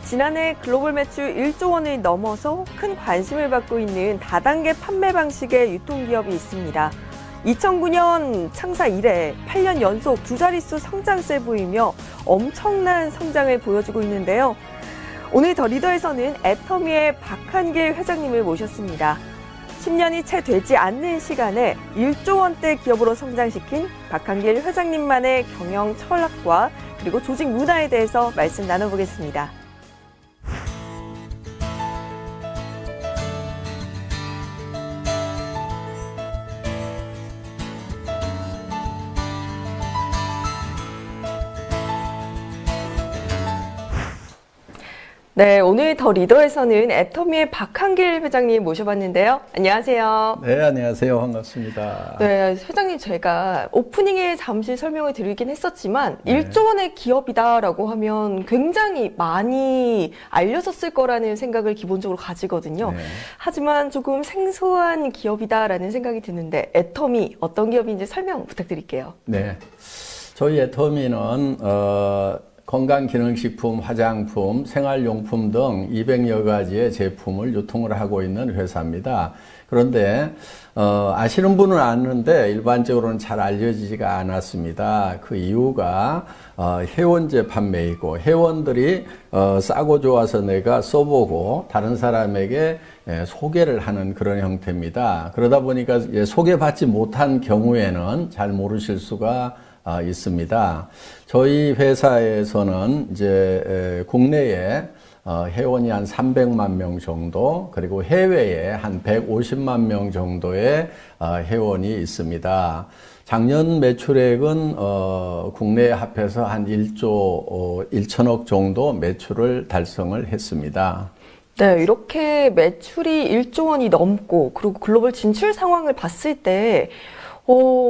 지난해 글로벌 매출 1조 원을 넘어서 큰 관심을 받고 있는 다단계 판매 방식의 유통기업이 있습니다. 2009년 창사 이래 8년 연속 두 자릿수 성장세 보이며 엄청난 성장을 보여주고 있는데요. 오늘 더 리더에서는 애터미의 박한길 회장님을 모셨습니다. 10년이 채 되지 않는 시간에 1조 원대 기업으로 성장시킨 박한길 회장님만의 경영 철학과 그리고 조직 문화에 대해서 말씀 나눠보겠습니다. 네, 오늘 더 리더에서는 애터미의 박한길 회장님 모셔봤는데요. 안녕하세요. 네, 안녕하세요. 반갑습니다. 네, 회장님 제가 오프닝에 잠시 설명을 드리긴 했었지만 1조 원의 기업이다라고 하면 굉장히 많이 알려졌을 거라는 생각을 기본적으로 가지거든요. 네. 하지만 조금 생소한 기업이다라는 생각이 드는데 애터미 어떤 기업인지 설명 부탁드릴게요. 네, 저희 애터미는 건강기능식품, 화장품, 생활용품 등 200여 가지의 제품을 유통을 하고 있는 회사입니다. 그런데 아시는 분은 아는데 일반적으로는 잘 알려지지가 않았습니다. 그 이유가 회원제 판매이고 회원들이 싸고 좋아서 내가 써보고 다른 사람에게 소개를 하는 그런 형태입니다. 그러다 보니까 소개받지 못한 경우에는 잘 모르실 수가 있습니다. 저희 회사에서는 이제 국내에 회원이 한 300만 명 정도, 그리고 해외에 한 150만 명 정도의 회원이 있습니다. 작년 매출액은 국내에 합해서 한 1조 1천억 정도 매출을 달성을 했습니다. 네, 이렇게 매출이 1조 원이 넘고 그리고 글로벌 진출 상황을 봤을 때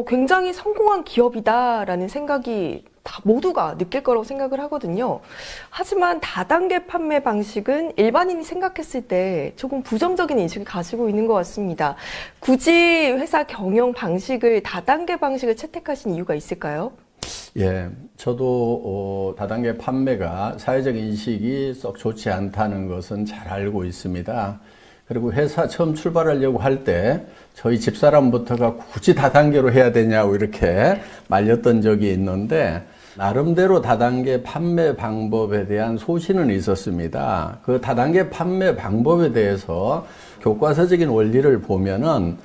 굉장히 성공한 기업이다라는 생각이 다 모두가 느낄 거라고 생각을 하거든요. 하지만 다단계 판매 방식은 일반인이 생각했을 때 조금 부정적인 인식을 가지고 있는 것 같습니다. 굳이 회사 경영 방식을 다단계 방식을 채택하신 이유가 있을까요? 예, 저도 다단계 판매가 사회적 인식이 썩 좋지 않다는 것은 잘 알고 있습니다. 그리고 회사 처음 출발하려고 할 때 저희 집사람부터가 굳이 다단계로 해야 되냐고 이렇게 말렸던 적이 있는데 나름대로 다단계 판매 방법에 대한 소신은 있었습니다. 그 다단계 판매 방법에 대해서 교과서적인 원리를 보면은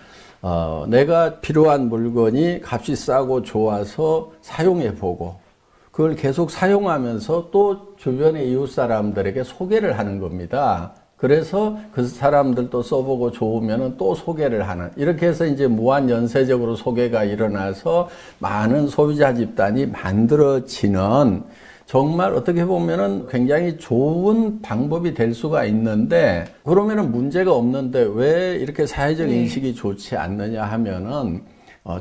내가 필요한 물건이 값이 싸고 좋아서 사용해 보고 그걸 계속 사용하면서 또 주변의 이웃 사람들에게 소개를 하는 겁니다. 그래서 그 사람들도 써보고 좋으면 또 소개를 하는, 이렇게 해서 이제 무한 연쇄적으로 소개가 일어나서 많은 소비자 집단이 만들어지는 정말 어떻게 보면은 굉장히 좋은 방법이 될 수가 있는데, 그러면은 문제가 없는데 왜 이렇게 사회적 인식이 좋지 않느냐 하면은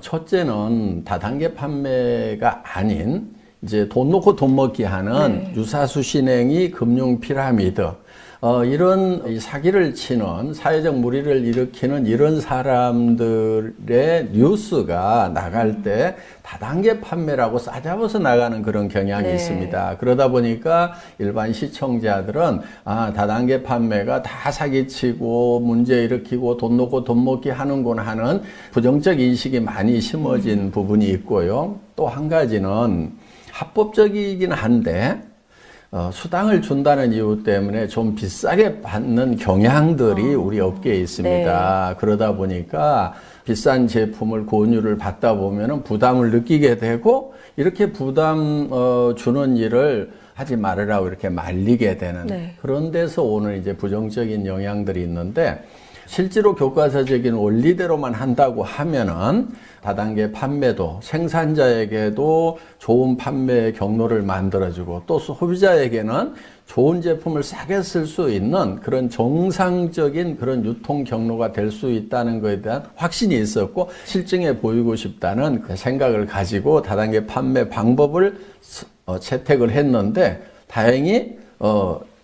첫째는 다단계 판매가 아닌 이제 돈 놓고 돈 먹기 하는 유사수 신행이 금융 피라미드, 이런 사기를 치는 사회적 물의를 일으키는 이런 사람들의 뉴스가 나갈 때 다단계 판매라고 싸잡아서 나가는 그런 경향이 있습니다. 그러다 보니까 일반 시청자들은 다단계 판매가 다 사기치고 문제 일으키고 돈 놓고 돈 먹기 하는구나 하는 부정적 인식이 많이 심어진 부분이 있고요. 또 한 가지는 합법적이긴 한데 수당을 준다는 이유 때문에 좀 비싸게 받는 경향들이 우리 업계에 있습니다. 네. 그러다 보니까 비싼 제품을 권유를 받다 보면은 부담을 느끼게 되고 이렇게 부담 주는 일을 하지 말으라고 이렇게 말리게 되는 그런 데서 오는 이제 부정적인 영향들이 있는데, 실제로 교과서적인 원리대로만 한다고 하면은 다단계 판매도 생산자에게도 좋은 판매 경로를 만들어주고 또 소비자에게는 좋은 제품을 싸게 쓸 수 있는 그런 정상적인 그런 유통 경로가 될 수 있다는 것에 대한 확신이 있었고 실증해 보이고 싶다는 그 생각을 가지고 다단계 판매 방법을 채택을 했는데, 다행히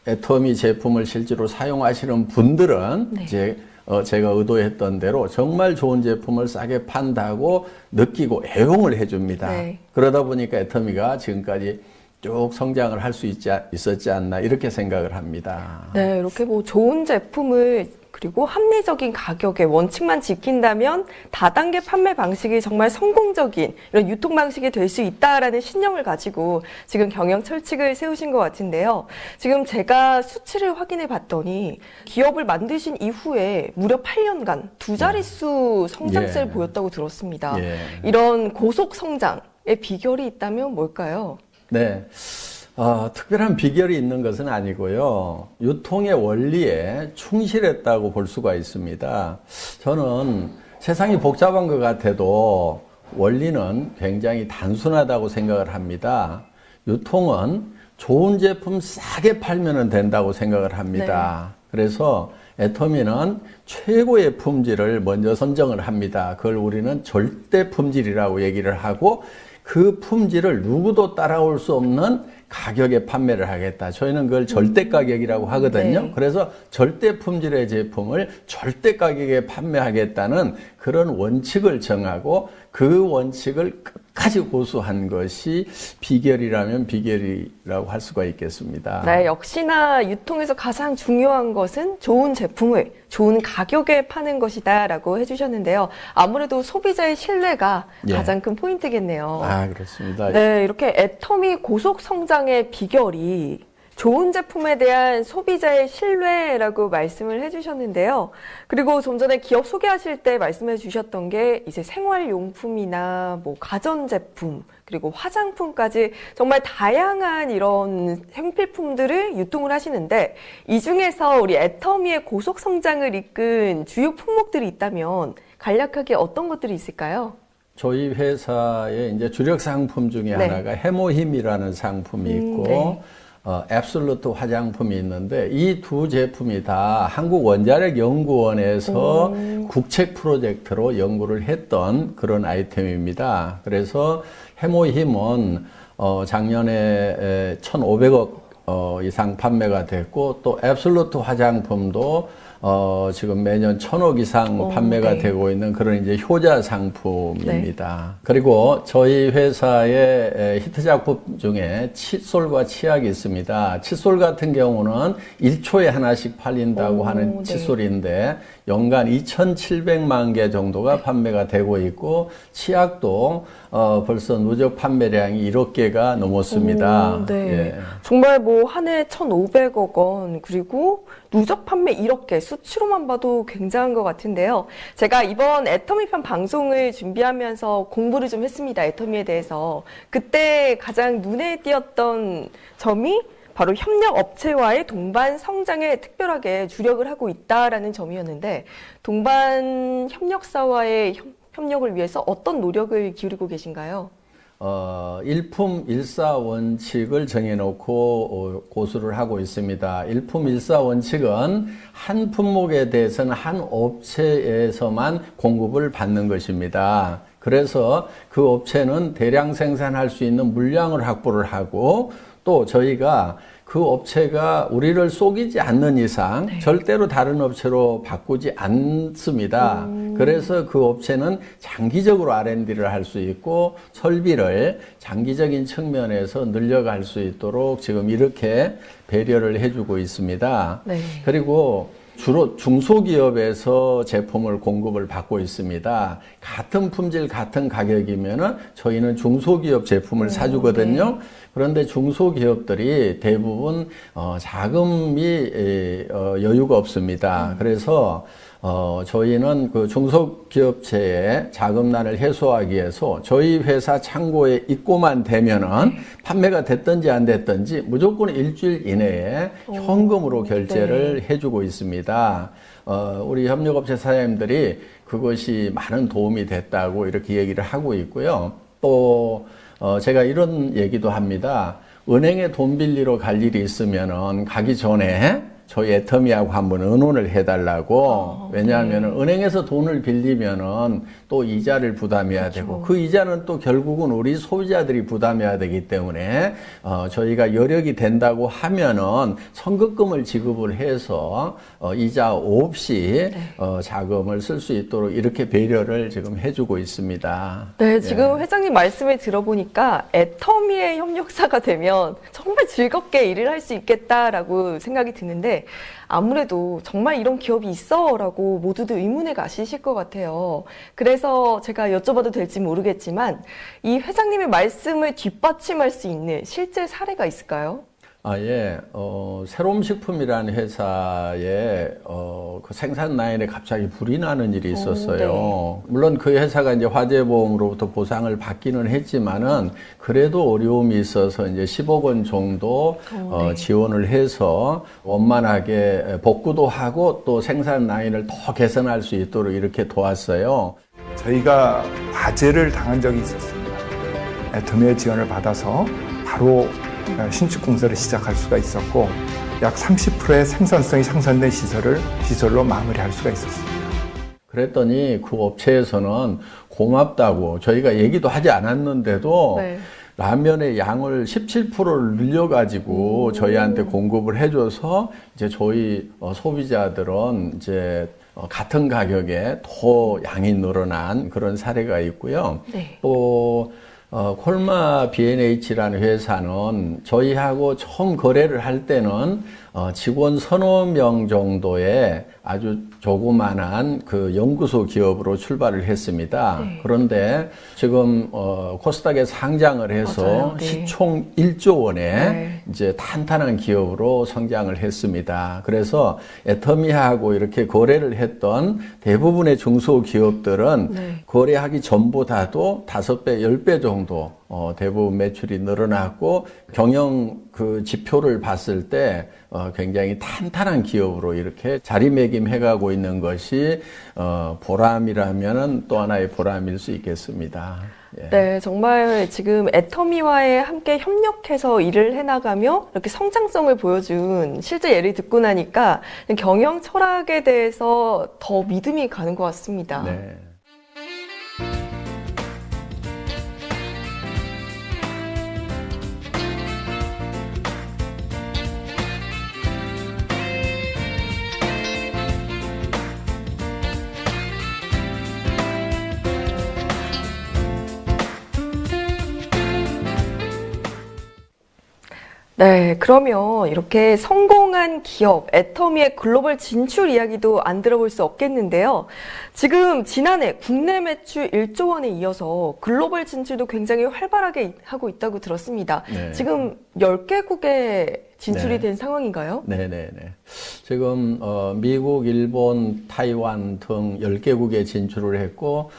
애터미 제품을 실제로 사용하시는 분들은 이제 제가 의도했던 대로 정말 좋은 제품을 싸게 판다고 느끼고 애용을 해줍니다. 그러다 보니까 애터미가 지금까지 쭉 성장을 할 수 있었지 않나 이렇게 생각을 합니다. 네, 이렇게 뭐 좋은 제품을 그리고 합리적인 가격에 원칙만 지킨다면 다단계 판매 방식이 정말 성공적인 이런 유통 방식이 될 수 있다라는 신념을 가지고 지금 경영 철칙을 세우신 것 같은데요. 지금 제가 수치를 확인해 봤더니 기업을 만드신 이후에 무려 8년간 두 자릿수 성장세를 예. 보였다고 들었습니다. 예. 이런 고속 성장의 비결이 있다면 뭘까요? 네. 특별한 비결이 있는 것은 아니고요. 유통의 원리에 충실했다고 볼 수가 있습니다. 저는 세상이 복잡한 것 같아도 원리는 굉장히 단순하다고 생각을 합니다. 유통은 좋은 제품 싸게 팔면 된다고 생각을 합니다. 네. 그래서 애터미는 최고의 품질을 먼저 선정을 합니다. 그걸 우리는 절대 품질이라고 얘기를 하고 그 품질을 누구도 따라올 수 없는 가격에 판매를 하겠다. 저희는 그걸 절대 가격이라고 하거든요. 네. 그래서 절대 품질의 제품을 절대 가격에 판매하겠다는 그런 원칙을 정하고 그 원칙을 끝까지 고수한 것이 비결이라면 비결이라고 할 수가 있겠습니다. 네, 역시나 유통에서 가장 중요한 것은 좋은 제품을 좋은 가격에 파는 것이다라고 해주셨는데요. 아무래도 소비자의 신뢰가 예. 가장 큰 포인트겠네요. 그렇습니다. 네, 이렇게 애터미 고속 성장의 비결이 좋은 제품에 대한 소비자의 신뢰라고 말씀을 해주셨는데요. 그리고 좀 전에 기업 소개하실 때 말씀해 주셨던 게 이제 생활용품이나 뭐 가전제품 그리고 화장품까지 정말 다양한 이런 생필품들을 유통을 하시는데 이 중에서 우리 애터미의 고속 성장을 이끈 주요 품목들이 있다면 간략하게 어떤 것들이 있을까요? 저희 회사의 이제 주력 상품 중에 네. 하나가 해모힘이라는 상품이 있고 네. 앱솔루트 화장품이 있는데 이 두 제품이 다 한국원자력연구원에서 국책 프로젝트로 연구를 했던 그런 아이템입니다. 그래서 해모힘은 작년에 1,500억 이상 판매가 됐고 또 앱솔루트 화장품도 지금 매년 1,000억 이상 판매가 네. 되고 있는 그런 이제 효자 상품입니다. 네. 그리고 저희 회사의 히트 작품 중에 칫솔과 치약이 있습니다. 칫솔 같은 경우는 1초에 하나씩 팔린다고 하는 칫솔인데 연간 2,700만 개 정도가 판매가 되고 있고 치약도 벌써 누적 판매량이 1억 개가 넘었습니다. 네. 예. 정말 뭐 한 해 1,500억 원 그리고 누적 판매 1억 개 수치로만 봐도 굉장한 것 같은데요. 제가 이번 애터미편 방송을 준비하면서 공부를 좀 했습니다. 애터미에 대해서. 그때 가장 눈에 띄었던 점이 바로 협력업체와의 동반 성장에 특별하게 주력을 하고 있다라는 점이었는데 동반 협력사와의 협력을 위해서 어떤 노력을 기울이고 계신가요? 일품 일사 원칙을 정해놓고 고수를 하고 있습니다. 일품 일사 원칙은 한 품목에 대해서는 한 업체에서만 공급을 받는 것입니다. 그래서 그 업체는 대량 생산할 수 있는 물량을 확보를 하고 또 저희가 그 업체가 우리를 속이지 않는 이상 네. 절대로 다른 업체로 바꾸지 않습니다. 그래서 그 업체는 장기적으로 R&D를 할 수 있고 설비를 장기적인 측면에서 늘려갈 수 있도록 지금 이렇게 배려를 해주고 있습니다. 네. 그리고 주로 중소기업에서 제품을 공급을 받고 있습니다. 같은 품질, 같은 가격이면은 저희는 중소기업 제품을 사주거든요. 네. 그런데 중소기업들이 대부분 자금이 여유가 없습니다. 그래서 저희는 그 중소기업체의 자금난을 해소하기 위해서 저희 회사 창고에 입고만 되면은 판매가 됐든지 안 됐든지 무조건 일주일 이내에 현금으로 결제를 해주고 있습니다. 우리 협력업체 사장님들이 그것이 많은 도움이 됐다고 이렇게 얘기를 하고 있고요. 또 제가 이런 얘기도 합니다. 은행에 돈 빌리러 갈 일이 있으면은 가기 전에 저희 애터미하고 한번 의논을 해달라고. 왜냐하면 은행에서 돈을 빌리면은 또 이자를 부담해야 되고 그 이자는 또 결국은 우리 소비자들이 부담해야 되기 때문에 저희가 여력이 된다고 하면은 선급금을 지급을 해서 이자 없이 자금을 쓸 수 있도록 이렇게 배려를 지금 해주고 있습니다. 네, 지금 회장님 말씀을 들어보니까 애터미의 협력사가 되면 정말 즐겁게 일을 할 수 있겠다라고 생각이 드는데 아무래도 정말 이런 기업이 있어라고 모두들 의문에 가시실 것 같아요. 그래서 제가 여쭤봐도 될지 모르겠지만 이 회장님의 말씀을 뒷받침할 수 있는 실제 사례가 있을까요? 예. 새롬식품이라는 회사에, 그 생산 라인에 갑자기 불이 나는 일이 있었어요. 네. 물론 그 회사가 이제 화재보험으로부터 보상을 받기는 했지만은, 그래도 어려움이 있어서 이제 10억 원 정도, 네. 지원을 해서 원만하게 복구도 하고 또 생산 라인을 더 개선할 수 있도록 이렇게 도왔어요. 저희가 화재를 당한 적이 있었습니다. 애터미의 지원을 받아서 바로 신축 공사를 시작할 수가 있었고 약 30%의 생산성이 향상된 시설로 마무리할 수가 있었습니다. 그랬더니 그 업체에서는 고맙다고 저희가 얘기도 하지 않았는데도 네. 라면의 양을 17%를 늘려가지고 저희한테 공급을 해줘서 이제 저희 소비자들은 이제 같은 가격에 더 양이 늘어난 그런 사례가 있고요. 네. 또 콜마 B&H라는 회사는 저희하고 처음 거래를 할 때는 직원 서너 명 정도의 아주 조그만한 그 연구소 기업으로 출발을 했습니다. 네. 그런데 지금 코스닥에 상장을 해서 맞아요. 네. 시총 1조 원의 네. 이제 탄탄한 기업으로 성장을 했습니다. 그래서 애터미하고 이렇게 거래를 했던 대부분의 중소기업들은 네. 거래하기 전보다도 5배, 10배 정도 대부분 매출이 늘어났고 경영 그 지표를 봤을 때 굉장히 탄탄한 기업으로 이렇게 자리매김해가고 있는 것이 보람이라면은 또 하나의 보람일 수 있겠습니다. 예. 네, 정말 지금 애터미와의 함께 협력해서 일을 해나가며 이렇게 성장성을 보여준 실제 예를 듣고 나니까 경영 철학에 대해서 더 믿음이 가는 것 같습니다. 네. 네, 그러면 이렇게 성공한 기업, 애터미의 글로벌 진출 이야기도 안 들어볼 수 없겠는데요. 지금 지난해 국내 매출 1조 원에 이어서 글로벌 진출도 굉장히 활발하게 하고 있다고 들었습니다. 네. 지금 10개국에 진출이 네. 된 상황인가요? 네네네. 지금 미국, 일본, 타이완 등 10개국에 진출을 했고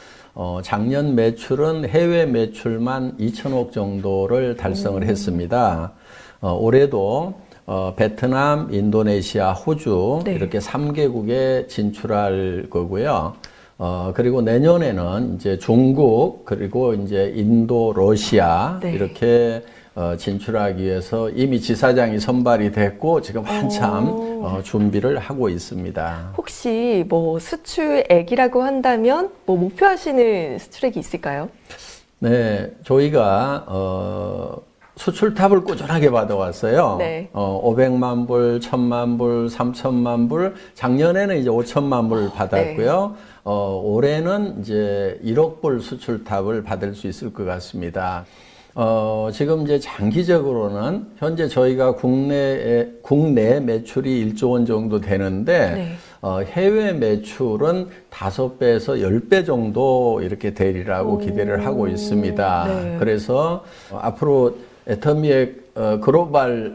작년 매출은 해외 매출만 2천억 정도를 달성을 했습니다. 올해도 베트남, 인도네시아, 호주 네. 이렇게 3개국에 진출할 거고요. 그리고 내년에는 이제 중국 그리고 이제 인도, 러시아 네. 이렇게 진출하기 위해서 이미 지사장이 선발이 됐고 지금 한참 준비를 하고 있습니다. 혹시 뭐 수출액이라고 한다면 뭐 목표하시는 수출액이 있을까요? 네, 저희가 수출탑을 꾸준하게 받아왔어요. 네. 500만 불, 1000만 불, 3000만 불, 작년에는 이제 5천만 불 받았고요. 올해는 이제 1억 불 수출탑을 받을 수 있을 것 같습니다. 지금 이제 장기적으로는 현재 저희가 국내 매출이 1조 원 정도 되는데, 네. 해외 매출은 5배에서 10배 정도 이렇게 되리라고 기대를 하고 있습니다. 네. 그래서 앞으로 애터미의 글로벌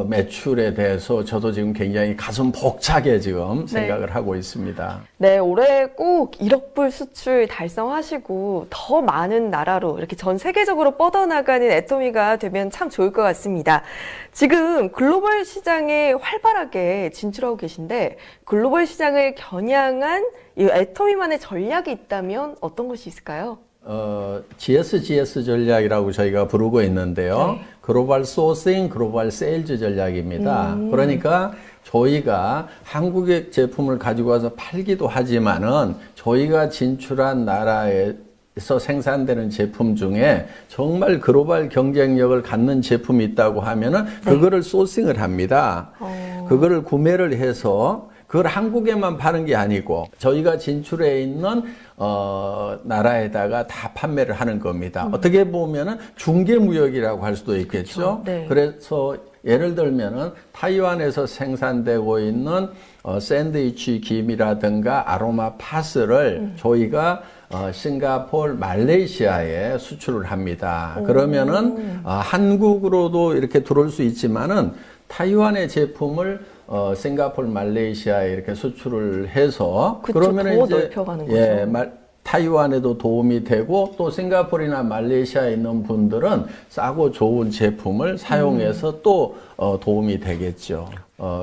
매출에 대해서 저도 지금 굉장히 가슴 벅차게 지금 생각을 하고 있습니다. 네, 올해 꼭 1억 불 수출 달성하시고 더 많은 나라로 이렇게 전 세계적으로 뻗어나가는 애터미가 되면 참 좋을 것 같습니다. 지금 글로벌 시장에 활발하게 진출하고 계신데 글로벌 시장을 겨냥한 이 애터미만의 전략이 있다면 어떤 것이 있을까요? GSGS 전략이라고 저희가 부르고 있는데요. 네. 글로벌 소싱, 글로벌 세일즈 전략입니다. 그러니까 저희가 한국의 제품을 가지고 와서 팔기도 하지만은 저희가 진출한 나라에서 생산되는 제품 중에 정말 글로벌 경쟁력을 갖는 제품이 있다고 하면은 그거를 소싱을 합니다. 그거를 구매를 해서 그걸 한국에만 파는 게 아니고 저희가 진출해 있는 나라에다가 다 판매를 하는 겁니다. 어떻게 보면은 중개무역이라고 할 수도 있겠죠. 네. 그래서 예를 들면은 타이완에서 생산되고 있는 샌드위치 김이라든가 아로마 파스를 저희가 싱가포르, 말레이시아에 수출을 합니다. 그러면은 한국으로도 이렇게 들어올 수 있지만은 타이완의 제품을 싱가포르, 말레이시아에 이렇게 수출을 해서 그쵸, 그러면은 더 이제 넓혀가는 거죠. 예, 타이완에도 도움이 되고 또 싱가포르나 말레이시아에 있는 분들은 싸고 좋은 제품을 사용해서 또 도움이 되겠죠.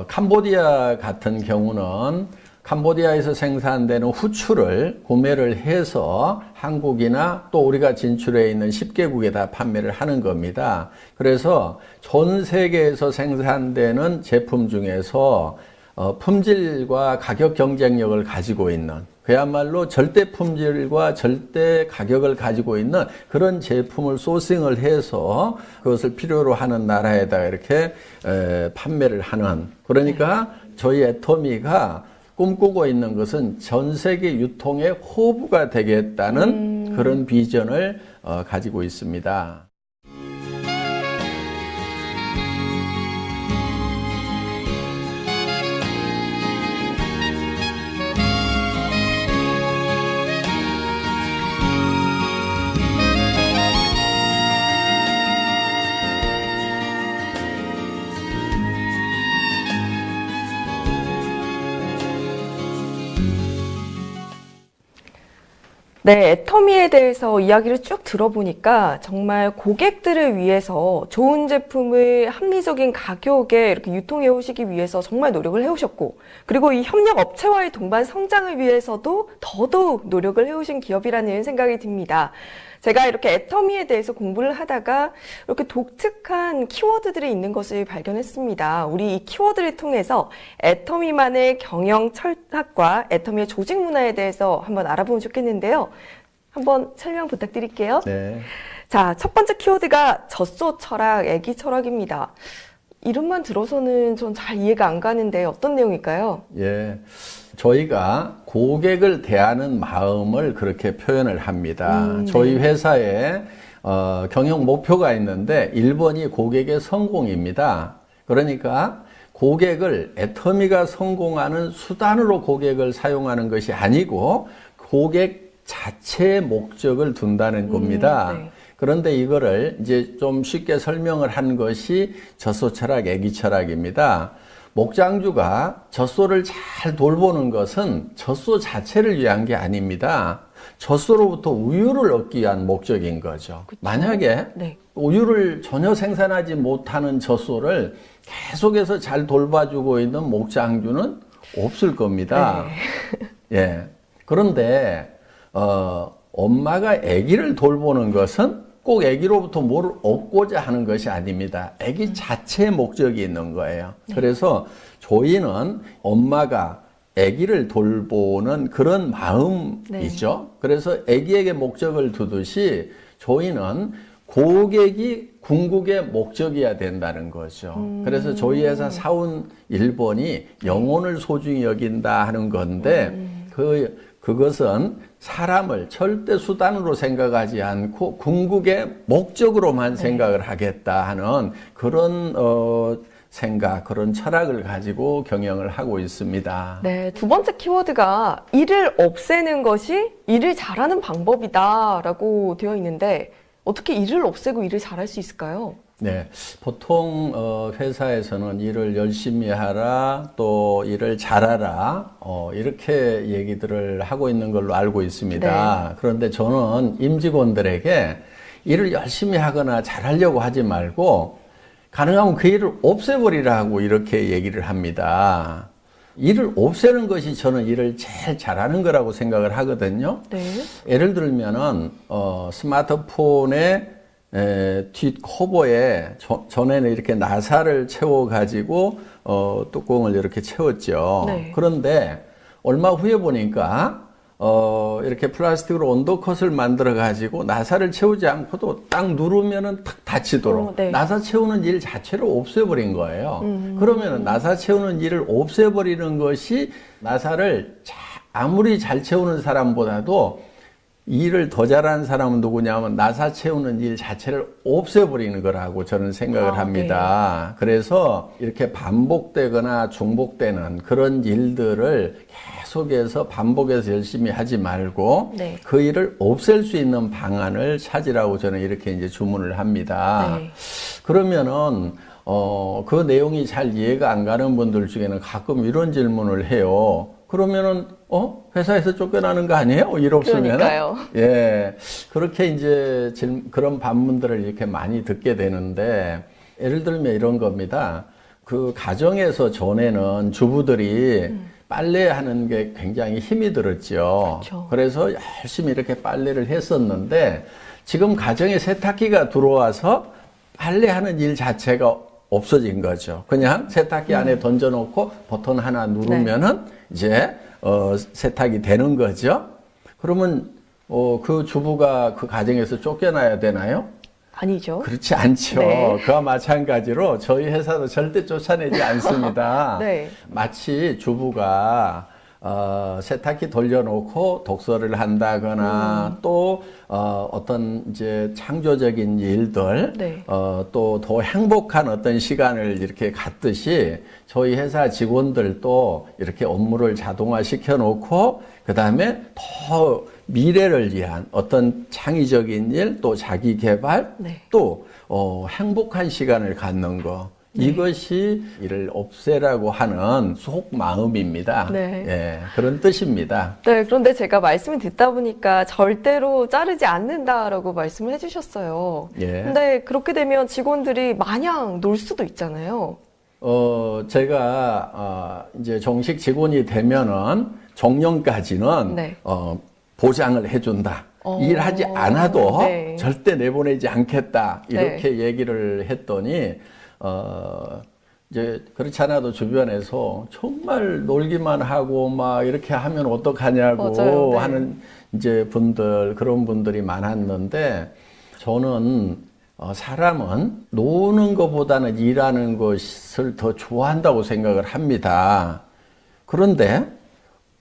캄보디아 같은 경우는 캄보디아에서 생산되는 후추를 구매를 해서 한국이나 또 우리가 진출해 있는 10개국에다 판매를 하는 겁니다. 그래서 전 세계에서 생산되는 제품 중에서 품질과 가격 경쟁력을 가지고 있는 그야말로 절대 품질과 절대 가격을 가지고 있는 그런 제품을 소싱을 해서 그것을 필요로 하는 나라에다가 이렇게 판매를 하는 그러니까 저희 애터미가 꿈꾸고 있는 것은 전 세계 유통의 허브가 되겠다는 그런 비전을 가지고 있습니다. 네, 애터미에 대해서 이야기를 쭉 들어보니까 정말 고객들을 위해서 좋은 제품을 합리적인 가격에 이렇게 유통해 오시기 위해서 정말 노력을 해오셨고, 그리고 이 협력 업체와의 동반 성장을 위해서도 더더욱 노력을 해오신 기업이라는 생각이 듭니다. 제가 이렇게 애터미에 대해서 공부를 하다가 이렇게 독특한 키워드들이 있는 것을 발견했습니다. 우리 이 키워드를 통해서 애터미만의 경영 철학과 애터미의 조직 문화에 대해서 한번 알아보면 좋겠는데요. 한번 설명 부탁드릴게요. 네. 자, 첫 번째 키워드가 젖소 철학, 애기 철학입니다. 이름만 들어서는 전 잘 이해가 안 가는데 어떤 내용일까요? 예. 저희가 고객을 대하는 마음을 그렇게 표현을 합니다. 저희 회사에 경영 목표가 있는데 1번이 고객의 성공입니다. 그러니까 고객을 애터미가 성공하는 수단으로 고객을 사용하는 것이 아니고 고객 자체의 목적을 둔다는 겁니다. 네. 그런데 이거를 이제 좀 쉽게 설명을 한 것이 젖소 철학, 애기 철학입니다. 목장주가 젖소를 잘 돌보는 것은 젖소 자체를 위한 게 아닙니다. 젖소로부터 우유를 얻기 위한 목적인 거죠. 그쵸? 만약에 네. 우유를 전혀 생산하지 못하는 젖소를 계속해서 잘 돌봐주고 있는 목장주는 없을 겁니다. 네. 예. 그런데 엄마가 아기를 돌보는 것은 꼭 아기로부터 뭘 얻고자 하는 것이 아닙니다. 아기 자체의 목적이 있는 거예요. 그래서 저희는 엄마가 아기를 돌보는 그런 마음이죠. 그래서 아기에게 목적을 두듯이 저희는 고객이 궁극의 목적이어야 된다는 거죠. 그래서 저희 회사 사원 1번이 영혼을 소중히 여긴다 하는 건데 그것은 사람을 절대 수단으로 생각하지 않고 궁극의 목적으로만 생각을 하겠다 하는 그런 생각, 그런 철학을 가지고 경영을 하고 있습니다. 네, 두 번째 키워드가 일을 없애는 것이 일을 잘하는 방법이다라고 되어 있는데 어떻게 일을 없애고 일을 잘할 수 있을까요? 네, 보통 회사에서는 일을 열심히 하라, 또 일을 잘하라, 이렇게 얘기들을 하고 있는 걸로 알고 있습니다. 네. 그런데 저는 임직원들에게 일을 열심히 하거나 잘하려고 하지 말고 가능하면 그 일을 없애버리라고 이렇게 얘기를 합니다. 일을 없애는 것이 저는 일을 제일 잘하는 거라고 생각을 하거든요. 네. 예를 들면은 스마트폰의 뒷 커버에 전에는 이렇게 나사를 채워가지고 뚜껑을 이렇게 채웠죠. 네. 그런데 얼마 후에 보니까 이렇게 플라스틱으로 언더컷을 만들어 가지고 나사를 채우지 않고도 딱 누르면은 탁 닫히도록 네. 나사 채우는 일 자체를 없애버린 거예요. 그러면은 나사 채우는 일을 없애버리는 것이 나사를 아무리 잘 채우는 사람보다도 일을 더 잘하는 사람은 누구냐면 나사 채우는 일 자체를 없애버리는 거라고 저는 생각을 합니다. 그래서 이렇게 반복되거나 중복되는 그런 일들을 계속해서 반복해서 열심히 하지 말고 네. 그 일을 없앨 수 있는 방안을 찾으라고 저는 이렇게 이제 주문을 합니다. 네. 그러면은 그 내용이 잘 이해가 안 가는 분들 중에는 가끔 이런 질문을 해요. 그러면은 회사에서 쫓겨나는 거 아니에요? 일 없으면? 그러니까요. 예. 그렇게 이제 그런 반문들을 이렇게 많이 듣게 되는데 예를 들면 이런 겁니다. 그 가정에서 전에는 주부들이 빨래하는 게 굉장히 힘이 들었죠. 그렇죠. 그래서 열심히 이렇게 빨래를 했었는데 지금 가정에 세탁기가 들어와서 빨래하는 일 자체가 없어진 거죠. 그냥 세탁기 안에 던져놓고 버튼 하나 누르면은 이제 세탁이 되는 거죠. 그러면 그 주부가 그 가정에서 쫓겨나야 되나요? 아니죠. 그렇지 않죠. 네. 그와 마찬가지로 저희 회사도 절대 쫓아내지 않습니다. 네. 마치 주부가 세탁기 돌려놓고 독서를 한다거나 또 어떤 이제 창조적인 일들 네. 또 더 행복한 어떤 시간을 이렇게 갖듯이 저희 회사 직원들도 이렇게 업무를 자동화 시켜놓고 그 다음에 더 미래를 위한 어떤 창의적인 일, 또 자기 개발, 네. 또 행복한 시간을 갖는 거. 이것이 이를 없애라고 하는 속마음입니다. 네. 예, 그런 뜻입니다. 네, 그런데 제가 말씀을 듣다 보니까 절대로 자르지 않는다라고 말씀을 해주셨어요. 예. 근데 그렇게 되면 직원들이 마냥 놀 수도 있잖아요. 제가 이제 정식 직원이 되면은 정년까지는 네. 보장을 해준다. 일하지 않아도 네. 절대 내보내지 않겠다. 이렇게 얘기를 했더니 이제 그렇지 않아도 주변에서 정말 놀기만 하고 막 이렇게 하면 어떡하냐고 맞아요. 네. 하는 이제 그런 분들이 많았는데 저는 사람은 노는 것보다는 일하는 것을 더 좋아한다고 생각을 합니다. 그런데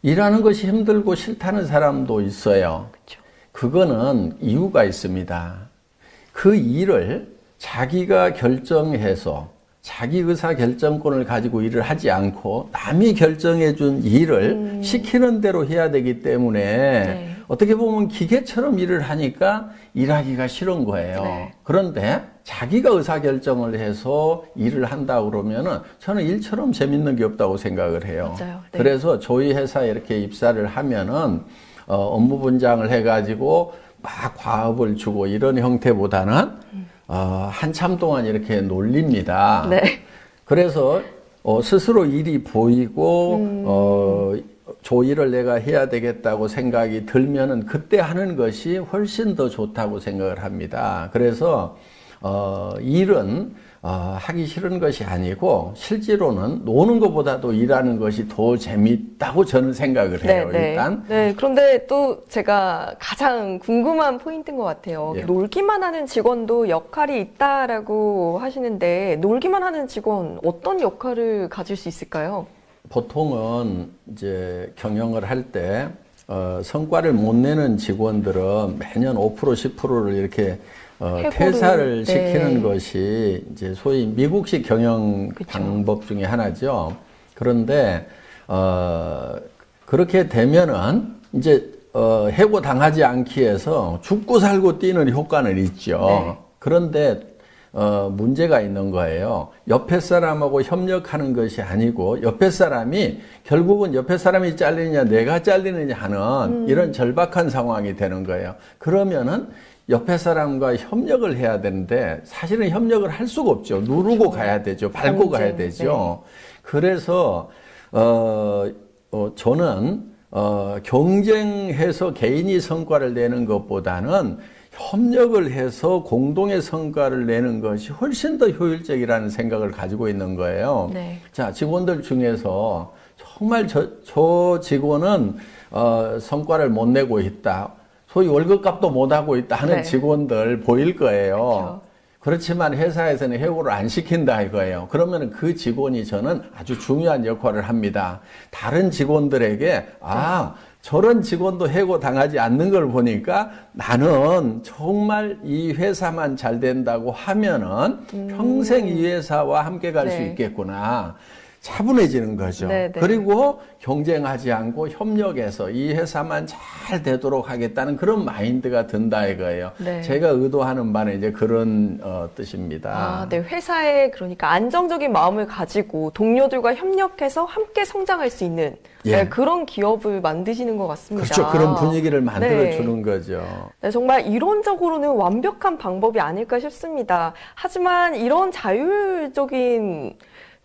일하는 것이 힘들고 싫다는 사람도 있어요. 그렇죠. 그거는 이유가 있습니다. 그 일을 자기가 결정해서 자기 의사 결정권을 가지고 일을 하지 않고 남이 결정해 준 일을 시키는 대로 해야 되기 때문에 네. 어떻게 보면 기계처럼 일을 하니까 일하기가 싫은 거예요. 네. 그런데 자기가 의사 결정을 해서 일을 한다 그러면은 저는 일처럼 재밌는 게 없다고 생각을 해요. 맞아요. 네. 그래서 저희 회사에 이렇게 입사를 하면은 업무 분장을 해가지고 막 과업을 주고 이런 형태보다는 한참 동안 이렇게 놀립니다. 네. 그래서 스스로 일이 보이고 저 일을 내가 해야 되겠다고 생각이 들면은 그때 하는 것이 훨씬 더 좋다고 생각을 합니다. 그래서 일은 하기 싫은 것이 아니고 실제로는 노는 것보다도 일하는 것이 더 재밌다고 저는 생각을 해요. 네, 일단. 네, 그런데 또 제가 가장 궁금한 포인트인 것 같아요. 예. 놀기만 하는 직원도 역할이 있다라고 하시는데 놀기만 하는 직원 어떤 역할을 가질 수 있을까요? 보통은 이제 경영을 할 때 성과를 못 내는 직원들은 매년 5% 10%를 이렇게 퇴사를 네. 시키는 것이 이제 소위 미국식 경영 그쵸. 방법 중에 하나죠. 그런데 그렇게 되면은 이제 해고 당하지 않기 위해서 죽고 살고 뛰는 효과는 있죠. 네. 그런데 문제가 있는 거예요. 옆에 사람하고 협력하는 것이 아니고 옆에 사람이 결국은 옆에 사람이 잘리느냐 내가 잘리느냐 하는 이런 절박한 상황이 되는 거예요. 그러면은 옆에 사람과 협력을 해야 되는데 사실은 협력을 할 수가 없죠. 누르고 가야 되죠. 밟고 가야 되죠. 그래서 저는 경쟁해서 개인이 성과를 내는 것보다는 협력을 해서 공동의 성과를 내는 것이 훨씬 더 효율적이라는 생각을 가지고 있는 거예요. 네. 자, 직원들 중에서 정말 저 직원은 성과를 못 내고 있다. 소위 월급값도 못 하고 있다 하는 네. 직원들 보일 거예요. 그렇죠. 그렇지만 회사에서는 해고를 안 시킨다 이거예요. 그러면 그 직원이 저는 아주 중요한 역할을 합니다. 다른 직원들에게 저런 직원도 해고 당하지 않는 걸 보니까 나는 정말 이 회사만 잘 된다고 하면은 평생 이 회사와 함께 갈 수 네. 있겠구나. 차분해지는 거죠. 네, 네. 그리고 경쟁하지 않고 협력해서 이 회사만 잘 되도록 하겠다는 그런 마인드가 든다 이거예요. 네. 제가 의도하는 바는 이제 그런 뜻입니다. 네. 회사에 그러니까 안정적인 마음을 가지고 동료들과 협력해서 함께 성장할 수 있는 예. 네, 그런 기업을 만드시는 것 같습니다. 그렇죠. 그런 분위기를 네. 만들어주는 거죠. 네, 정말 이론적으로는 완벽한 방법이 아닐까 싶습니다. 하지만 이런 자율적인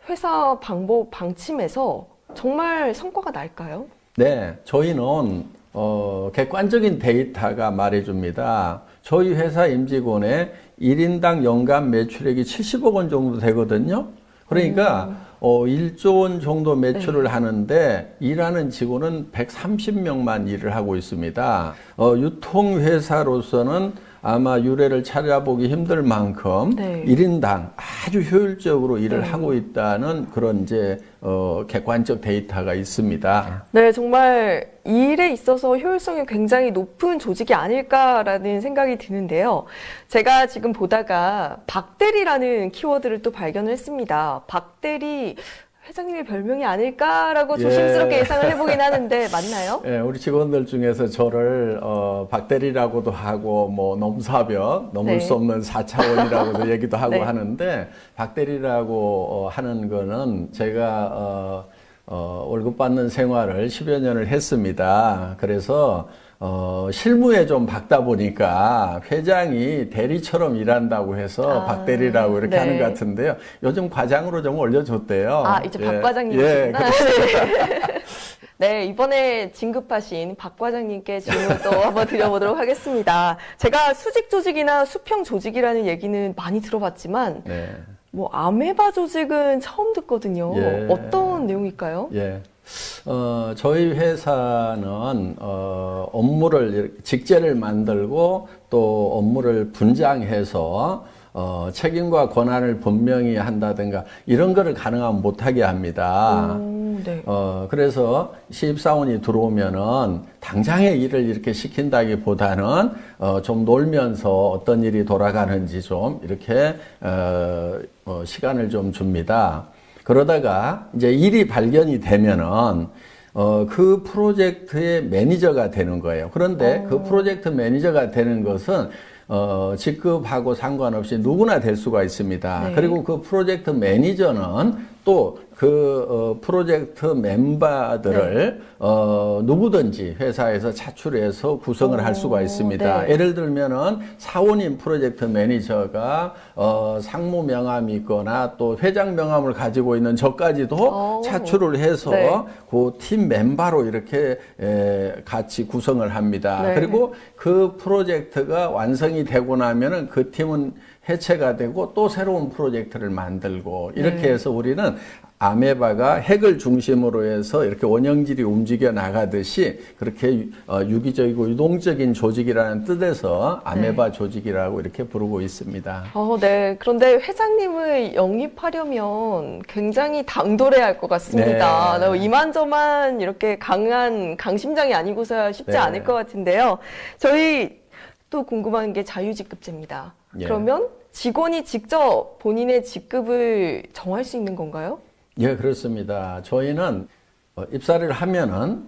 회사 방침에서 정말 성과가 날까요? 네, 저희는 객관적인 데이터가 말해줍니다. 저희 회사 임직원의 1인당 연간 매출액이 70억 원 정도 되거든요. 그러니까 1조 원 정도 매출을 하는데 일하는 직원은 130명만 일을 하고 있습니다. 유통회사로서는 아마 유례를 찾아보기 힘들 만큼 네. 1인당 아주 효율적으로 일을 하고 있다는 그런 이제 객관적 데이터가 있습니다. 네, 정말 이 일에 있어서 효율성이 굉장히 높은 조직이 아닐까라는 생각이 드는데요. 제가 지금 보다가 박대리라는 키워드를 또 발견을 했습니다. 박대리 회장님의 별명이 아닐까라고 조심스럽게 예상을 해보긴 하는데 맞나요? 예, 우리 직원들 중에서 저를 박대리라고도 하고 뭐 넘사벽, 넘을 네. 수 없는 4차원이라고도 얘기도 하고 네. 하는데 박대리라고 하는 거는 제가 월급 받는 생활을 10여 년을 했습니다. 그래서 실무에 좀 박다 보니까 회장이 대리처럼 일한다고 해서 박대리라고 이렇게 네. 하는 것 같은데요. 요즘 과장으로 좀 올려줬대요. 이제 예. 박 과장님이시구나. 예, 그렇습니다. 네, 이번에 진급하신 박 과장님께 질문 또 한번 드려보도록 하겠습니다. 제가 수직 조직이나 수평 조직이라는 얘기는 많이 들어봤지만 네. 뭐 아메바 조직은 처음 듣거든요. 예. 어떤 내용일까요? 예. 저희 회사는 업무를 직제를 만들고 또 업무를 분장해서 책임과 권한을 분명히 한다든가 이런 거를 가능하면 못하게 합니다. 네. 그래서 신입사원이 들어오면은 당장의 일을 이렇게 시킨다기보다는 좀 놀면서 어떤 일이 돌아가는지 좀 이렇게 시간을 좀 줍니다. 그러다가 이제 일이 발견이 되면은 그 프로젝트의 매니저가 되는 거예요. 그런데 그 프로젝트 매니저가 되는 것은 직급하고 상관없이 누구나 될 수가 있습니다. 네. 그리고 그 프로젝트 매니저는 또 그 프로젝트 멤버들을 누구든지 회사에서 차출해서 구성을 할 수가 있습니다. 네. 예를 들면은 사원인 프로젝트 매니저가 상무 명함이 있거나 또 회장 명함을 가지고 있는 저까지도 차출을 해서 네. 그 팀 멤버로 이렇게 같이 구성을 합니다. 네. 그리고 그 프로젝트가 완성이 되고 나면은 그 팀은 해체가 되고 또 새로운 프로젝트를 만들고 이렇게 해서 우리는 아메바가 핵을 중심으로 해서 이렇게 원형질이 움직여 나가듯이 그렇게 유기적이고 유동적인 조직이라는 뜻에서 아메바 조직이라고 이렇게 부르고 있습니다. 네. 그런데 회장님을 영입하려면 굉장히 당돌해야 할 것 같습니다. 네. 이만저만 이렇게 강한 강심장이 아니고서야 쉽지 네. 않을 것 같은데요. 저희 또 궁금한 게 자유직급제입니다. 예. 그러면 직원이 직접 본인의 직급을 정할 수 있는 건가요? 예, 그렇습니다. 저희는 입사를 하면은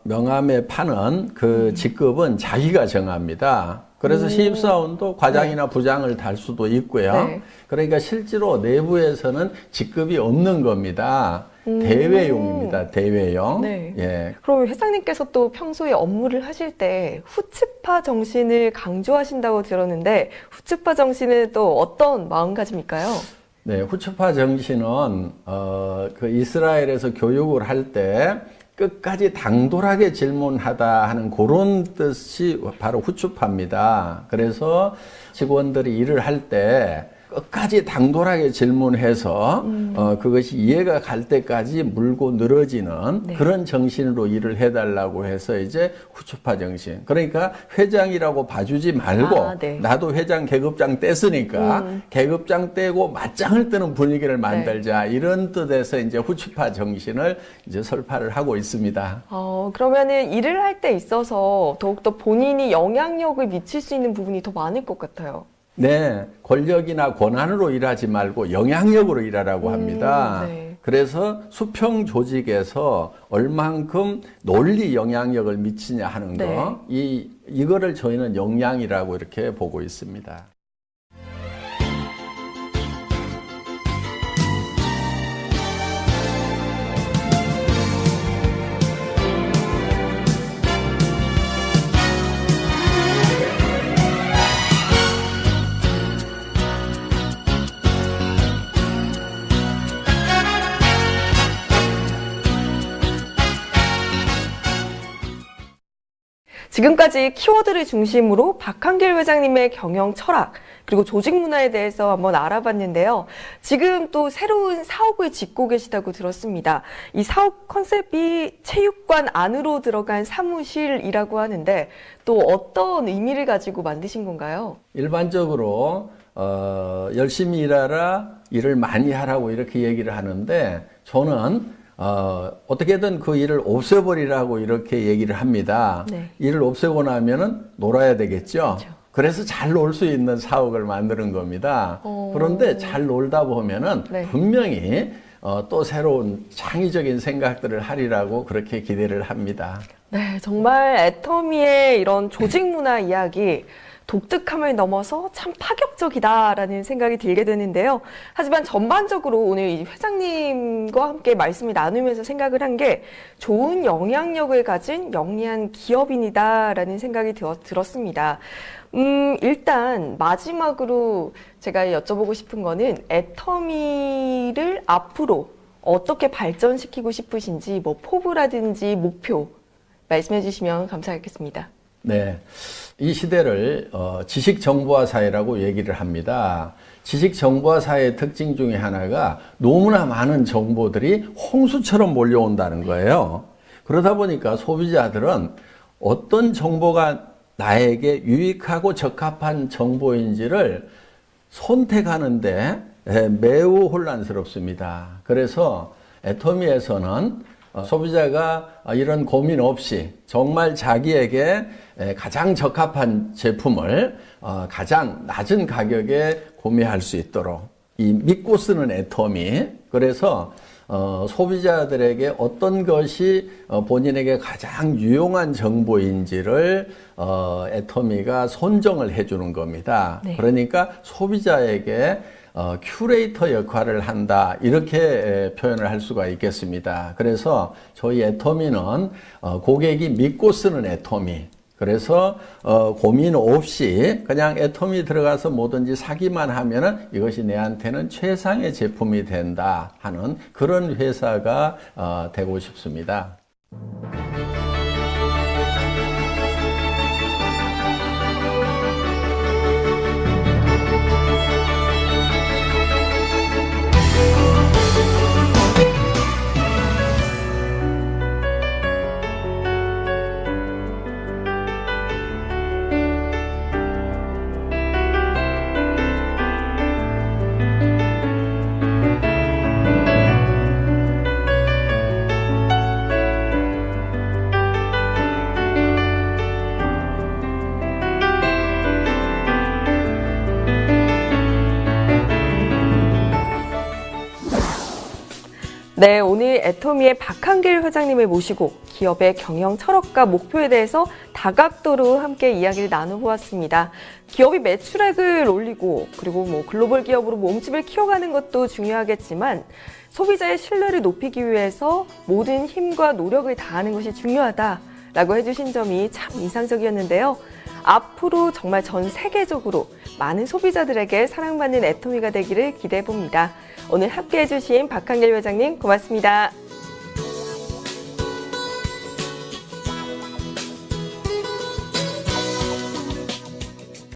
명함에 파는 그 직급은 자기가 정합니다. 그래서 신입사원도 과장이나 부장을 달 수도 있고요. 네. 그러니까 실제로 내부에서는 직급이 없는 겁니다. 대외용입니다. 대외용. 네. 예. 그럼 회장님께서 또 평소에 업무를 하실 때 후츠파 정신을 강조하신다고 들었는데 후츠파 정신은 또 어떤 마음가짐일까요? 네, 후추파 정신은 그 이스라엘에서 교육을 할 때 끝까지 당돌하게 질문하다 하는 그런 뜻이 바로 후추파입니다. 그래서 직원들이 일을 할 때 끝까지 당돌하게 질문해서 그것이 이해가 갈 때까지 물고 늘어지는 네. 그런 정신으로 일을 해달라고 해서 이제 후추파 정신. 그러니까 회장이라고 봐주지 말고 네. 나도 회장 계급장 뗐으니까 계급장 떼고 맞짱을 뜨는 분위기를 만들자 이런 뜻에서 이제 후추파 정신을 이제 설파를 하고 있습니다. 그러면은 일을 할 때 있어서 더욱더 본인이 영향력을 미칠 수 있는 부분이 더 많을 것 같아요. 네, 권력이나 권한으로 일하지 말고 영향력으로 일하라고 합니다. 네. 그래서 수평 조직에서 얼만큼 논리 영향력을 미치냐 하는 거, 이거를 저희는 역량이라고 이렇게 보고 있습니다. 지금까지 키워드를 중심으로 박한길 회장님의 경영 철학 그리고 조직 문화에 대해서 한번 알아봤는데요. 지금 또 새로운 사옥을 짓고 계시다고 들었습니다. 이 사옥 컨셉이 체육관 안으로 들어간 사무실이라고 하는데 또 어떤 의미를 가지고 만드신 건가요? 일반적으로 열심히 일하라, 일을 많이 하라고 이렇게 얘기를 하는데 저는 어떻게든 그 일을 없애버리라고 이렇게 얘기를 합니다. 네. 일을 없애고 나면은 놀아야 되겠죠. 그렇죠. 그래서 잘 놀 수 있는 사옥을 만드는 겁니다. 그런데 잘 놀다 보면은 분명히 또 새로운 창의적인 생각들을 하리라고 그렇게 기대를 합니다. 네, 정말 애터미의 이런 조직 문화 이야기 독특함을 넘어서 참 파격적이다라는 생각이 들게 되는데요. 하지만 전반적으로 오늘 이 회장님과 함께 말씀을 나누면서 생각을 한 게 좋은 영향력을 가진 영리한 기업인이다라는 생각이 들었습니다. 일단 마지막으로 제가 여쭤보고 싶은 거는 애터미를 앞으로 어떻게 발전시키고 싶으신지 뭐 포부라든지 목표 말씀해 주시면 감사하겠습니다. 네. 이 시대를 지식정보화 사회라고 얘기를 합니다. 지식정보화 사회의 특징 중에 하나가 너무나 많은 정보들이 홍수처럼 몰려온다는 거예요. 그러다 보니까 소비자들은 어떤 정보가 나에게 유익하고 적합한 정보인지를 선택하는데 매우 혼란스럽습니다. 그래서 애터미에서는 소비자가 이런 고민 없이 정말 자기에게 가장 적합한 제품을 가장 낮은 가격에 구매할 수 있도록 이 믿고 쓰는 애터미, 그래서 소비자들에게 어떤 것이 본인에게 가장 유용한 정보인지를 애터미가 선정을 해주는 겁니다. 네. 그러니까 소비자에게 큐레이터 역할을 한다 이렇게 표현을 할 수가 있겠습니다. 그래서 저희 애터미는 고객이 믿고 쓰는 애터미, 그래서 고민 없이 그냥 애터미 들어가서 뭐든지 사기만 하면은 이것이 내한테는 최상의 제품이 된다 하는 그런 회사가 되고 싶습니다. 네, 오늘 애터미의 박한길 회장님을 모시고 기업의 경영 철학과 목표에 대해서 다각도로 함께 이야기를 나눠보았습니다. 기업이 매출액을 올리고 그리고 뭐 글로벌 기업으로 몸집을 키워가는 것도 중요하겠지만 소비자의 신뢰를 높이기 위해서 모든 힘과 노력을 다하는 것이 중요하다라고 해주신 점이 참 인상적이었는데요. 앞으로 정말 전 세계적으로 많은 소비자들에게 사랑받는 애터미가 되기를 기대해 봅니다. 오늘 함께해 주신 박한길 회장님 고맙습니다.